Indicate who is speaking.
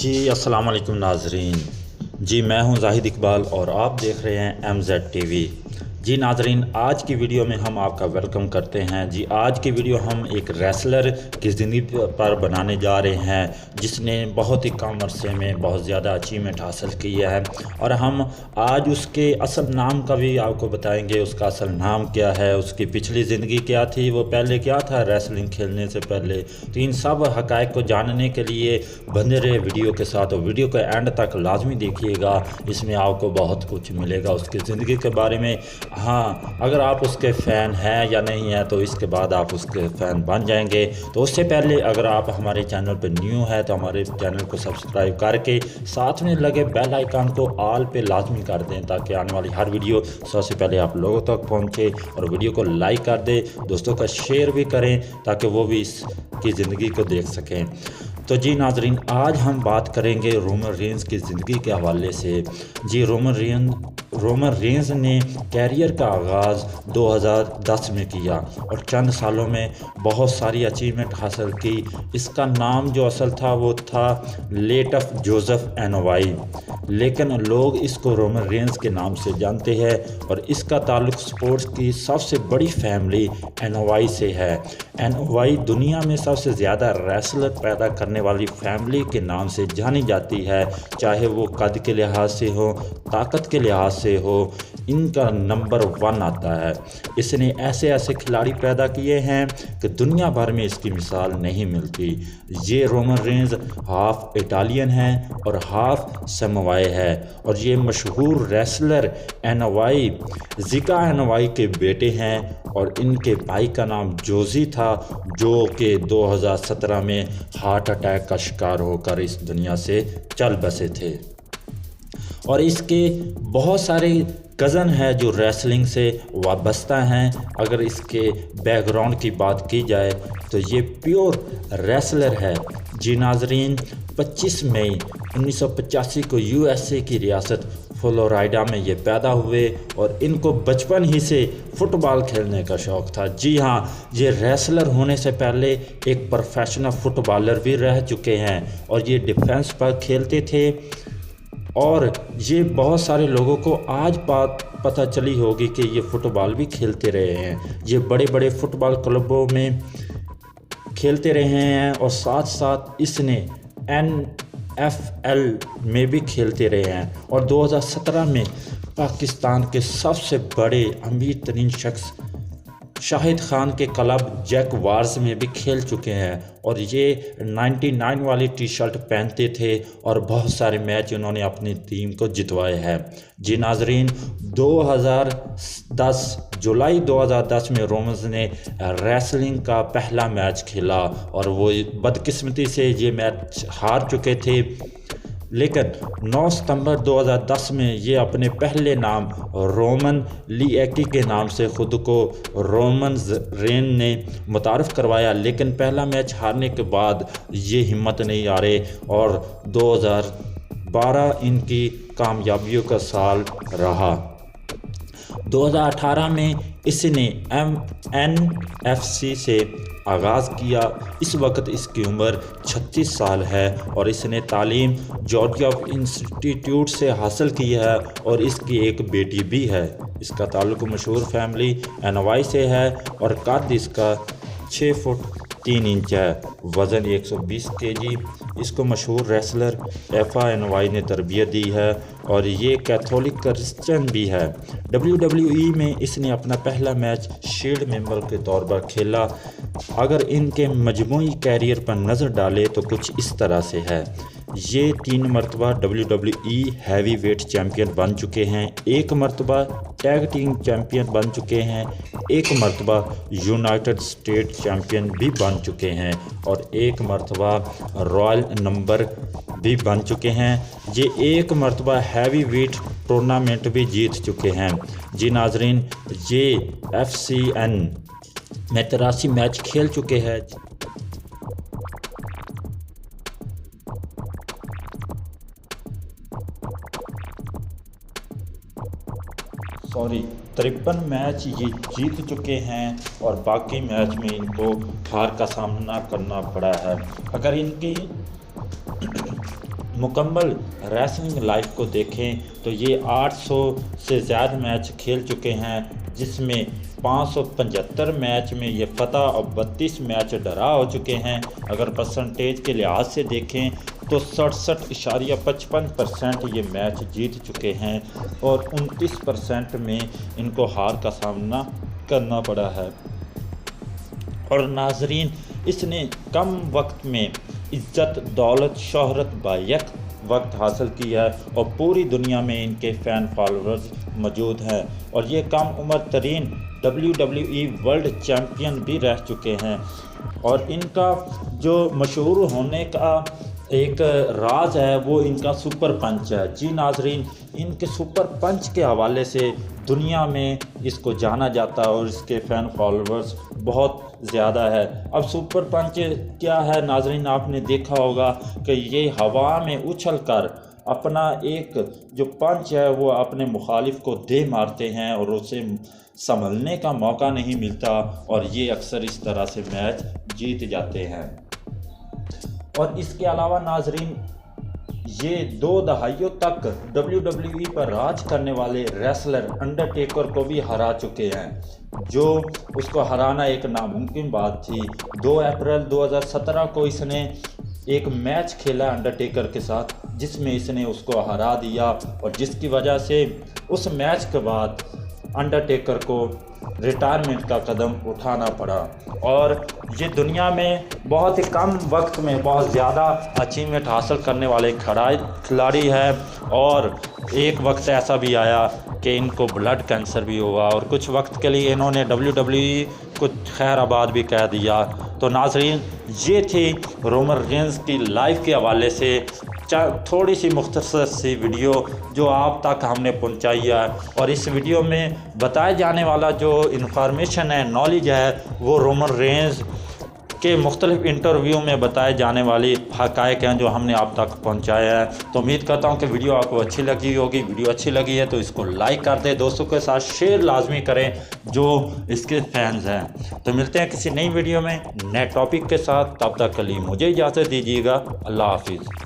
Speaker 1: जी अस्सलाम वालेकुम नाजरीन। जी मैं हूं जाहिद इकबाल और आप देख रहे हैं MZ TV। जी नाजरीन, आज की वीडियो में हम आपका वेलकम करते हैं। जी आज की वीडियो हम एक रेसलर की ज़िंदगी पर बनाने जा रहे हैं जिसने बहुत ही कम अरसे में बहुत ज़्यादा अचीवमेंट हासिल की है, और हम आज उसके असल नाम का भी आपको बताएंगे। उसका असल नाम क्या है, उसकी पिछली ज़िंदगी क्या थी, वो पहले क्या था रेसलिंग खेलने से पहले। तो इन सब हक़ाइक़ को जानने के लिए बने रहे वीडियो के साथ, और वीडियो के एंड तक लाजमी देखिएगा। इसमें आपको बहुत कुछ मिलेगा उसकी ज़िंदगी के बारे में। हाँ, अगर आप उसके फ़ैन हैं या नहीं हैं तो इसके बाद आप उसके फ़ैन बन जाएंगे। तो उससे पहले अगर आप हमारे चैनल पर न्यू है तो हमारे चैनल को सब्सक्राइब करके साथ में लगे बेल आइकन को ऑल पे लाजमी कर दें, ताकि आने वाली हर वीडियो सबसे पहले आप लोगों तक पहुंचे। और वीडियो को लाइक कर दें, दोस्तों का शेयर भी करें ताकि वो भी इसकी ज़िंदगी को देख सकें। तो जी नाजरीन, आज हम बात करेंगे रोमन रेंज की ज़िंदगी के हवाले से। जी रोमन रेंज ने कैरियर का आगाज़ 2010 में किया और चंद सालों में बहुत सारी अचीवमेंट हासिल की। इसका नाम जो असल था वो था लेटफ जोसेफ एनोवाई, लेकिन लोग इसको रोमन रेंज के नाम से जानते हैं। और इसका ताल्लुक स्पोर्ट्स की सबसे बड़ी फैमिली एनोवाई से है। एनोवाई दुनिया में सबसे ज़्यादा रेसलर पैदा करने वाली फैमिली के नाम से जानी जाती है, चाहे वो कद के लिहाज से हो, ताकत के लिहाज से हो, इनका नंबर 1 आता है। इसने ऐसे ऐसे खिलाड़ी पैदा किए हैं कि दुनिया भर में इसकी मिसाल नहीं मिलती। ये रोमन रेंज हाफ इटालियन है और हाफ समवाई है, और ये मशहूर रेसलर एनोवाई जिका एनोवाई के बेटे हैं। और इनके भाई का नाम जोजी था, जो कि 2017 में हार्ट अटैक का शिकार होकर इस दुनिया से चल बसे थे। और इसके बहुत सारे कज़न है जो रेसलिंग से वाबस्ता हैं। अगर इसके बैकग्राउंड की बात की जाए तो ये प्योर रेसलर है। जी नाजरीन, 25 मई 1985 को USA की रियासत फ्लोरिडा में ये पैदा हुए, और इनको बचपन ही से फ़ुटबॉल खेलने का शौक़ था। जी हाँ, ये रेसलर होने से पहले एक प्रोफेशनल फ़ुटबॉलर भी रह चुके हैं, और ये डिफेंस पर खेलते थे। और ये बहुत सारे लोगों को आज बात पता चली होगी कि ये फ़ुटबॉल भी खेलते रहे हैं। ये बड़े बड़े फ़ुटबॉल क्लबों में खेलते रहे हैं, और साथ साथ इसने NFL में भी खेलते रहे हैं। और 2017 में पाकिस्तान के सबसे बड़े अमीर तरीन शख्स शाहिद खान के क्लब जैक वार्स में भी खेल चुके हैं। और ये 99 वाली टी-शर्ट पहनते थे, और बहुत सारे मैच उन्होंने अपनी टीम को जितवाए हैं। जी नाजरीन, 2010 जुलाई 2010 में रोमन्स ने रेसलिंग का पहला मैच खेला, और वो बदकिस्मती से ये मैच हार चुके थे। लेकिन 9 सितंबर 2010 में ये अपने पहले नाम रोमन लिएकी के नाम से ख़ुद को रोमन रेन ने मुतारफ़ करवाया। लेकिन पहला मैच हारने के बाद ये हिम्मत नहीं हारे, और 2012 इनकी कामयाबियों का साल रहा। 2018 में इसने NFC से आगाज़ किया। इस वक्त इसकी उम्र 36 साल है, और इसने तालीम जॉर्जिया इंस्टीट्यूट से हासिल की है, और इसकी एक बेटी भी है। इसका ताल्लुक मशहूर फैमिली एनोवाई से है, और कद इसका 6 फुट 3 इंच है, वज़न 120 kg। इसको मशहूर रेसलर एफा एनोवाई ने तरबियत दी है, और ये कैथोलिक क्रिश्चियन भी है। WWE में इसने अपना पहला मैच शील्ड मेंबर के तौर पर खेला। अगर इनके मजमूई कैरियर पर नज़र डालें तो कुछ इस तरह से है। ये 3 मरतबा WWE हैवी वेट चैम्पियन बन चुके हैं, 1 मरतबा टैग टीम चैम्पियन बन चुके हैं, 1 मरतबा यूनाइटेड स्टेट चैम्पियन भी बन चुके हैं, और 1 मरतबा रॉयल नंबर भी बन चुके हैं। ये 1 मरतबा हैवी वेट टूर्नामेंट भी जीत चुके हैं। जी नाजरीन, ये FCN में 83 मैच खेल चुके हैं। सॉरी 53 मैच ये जीत चुके हैं, और बाकी मैच में इनको हार का सामना करना पड़ा है। अगर इनकी मुकम्मल रेसलिंग लाइफ को देखें तो ये 800 से ज़्यादा मैच खेल चुके हैं, जिसमें 575 मैच में ये फतह और 32 मैच ड्रा हो चुके हैं। अगर परसेंटेज के लिहाज से देखें तो 67.55% ये मैच जीत चुके हैं और 29% में इनको हार का सामना करना पड़ा है। और नाजरीन, इसने कम वक्त में इज़्ज़त, दौलत, शोहरत बायक वक्त हासिल किया है और पूरी दुनिया में इनके फ़ैन फॉलोअर्स मौजूद हैं और ये कम उम्र तरीन WWE वर्ल्ड चैम्पियन भी रह चुके हैं। और इनका जो मशहूर होने का एक राज है वो इनका सुपर पंच है। जी नाजरीन, इनके सुपर पंच के हवाले से दुनिया में इसको जाना जाता है और इसके फ़ैन फॉलोअर्स बहुत ज़्यादा है। अब सुपर पंच क्या है नाजरीन, आपने देखा होगा कि ये हवा में उछल कर अपना एक जो पंच है वो अपने मुखालिफ को दे मारते हैं और उसे संभलने का मौका नहीं मिलता और ये अक्सर इस तरह से मैच जीत जाते हैं। और इसके अलावा नाजरीन, ये 2 दहाइयों तक WWE पर राज करने वाले रेसलर अंडरटेकर को भी हरा चुके हैं, जो उसको हराना एक नामुमकिन बात थी। 2 अप्रैल 2017 को इसने एक मैच खेला अंडरटेकर के साथ, जिसमें इसने उसको हरा दिया और जिसकी वजह से उस मैच के बाद अंडरटेकर को रिटायरमेंट का कदम उठाना पड़ा। और ये दुनिया में बहुत ही कम वक्त में बहुत ज़्यादा अचीवमेंट हासिल करने वाले खिलाड़ी है। और एक वक्त ऐसा भी आया कि इनको ब्लड कैंसर भी हुआ और कुछ वक्त के लिए इन्होंने WWE को खैर आबाद भी कह दिया। तो नाजरीन, ये थी रोमन रेंस की लाइफ के हवाले से थोड़ी सी मुख्तसर सी वीडियो जो आप तक हमने पहुंचाई है। और इस वीडियो में बताए जाने वाला जो इन्फॉर्मेशन है, नॉलेज है, वो रोमन रेंस के मुख्तलिफ इंटरव्यू में बताए जाने वाली हक़ाइक़ हैं जो हमने आप तक पहुंचाया है। तो उम्मीद करता हूं कि वीडियो आपको अच्छी लगी होगी। वीडियो अच्छी लगी है तो इसको लाइक कर दें, दोस्तों के साथ शेयर लाजमी करें जो इसके फैंस हैं। तो मिलते हैं किसी नई वीडियो में नए टॉपिक के साथ, तब तक के लिए मुझे इजाज़त दीजिएगा। अल्लाह हाफिज़।